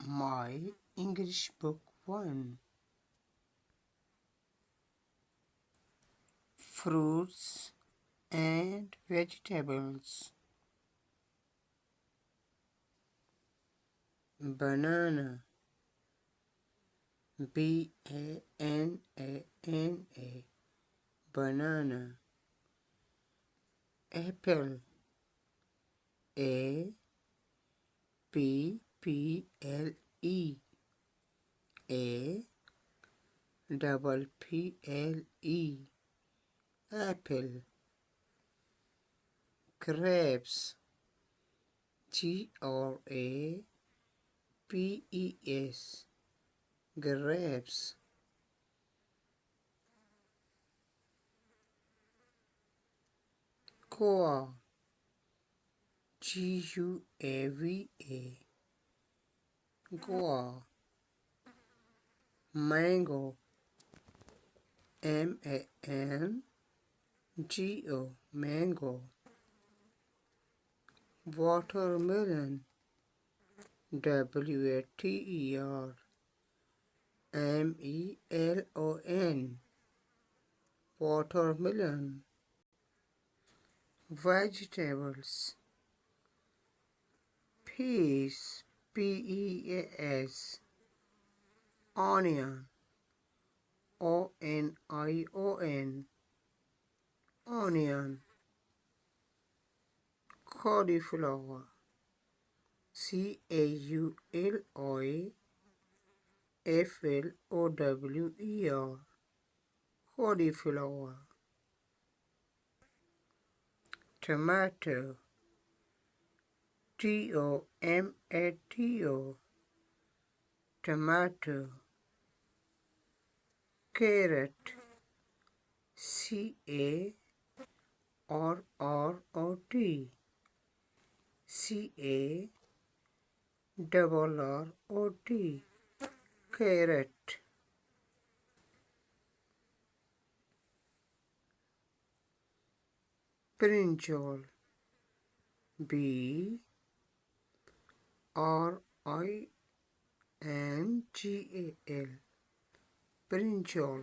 My English Book 1. Fruits and vegetables. Banana. B-A-N-A-N-A. Banana. Apple. A-P-P-L-E. A-double-P-L-E. Apple. Grapes. G-R-A-P-E-S. Grapes. Guava. G-U-A-V-A. Guava. Mango. M-A-N-G-O. Mango. Watermelon. W-A-T-E-R-M-E-L-O-N. Watermelon. Vegetables. Peas. P-E-A-S. Onion. O-N-I-O-N. Onion. Cauliflower. C-A-U-L-I-F-L-O-W-E-R. Cauliflower. Tomato. T-O-M-A-T-O. Tomato. Carrot. C-A-R-R-O-T. C-A-R-R-O-T. Carrot. Brinjal. B-R-I-N-G-A-L. Brinjal.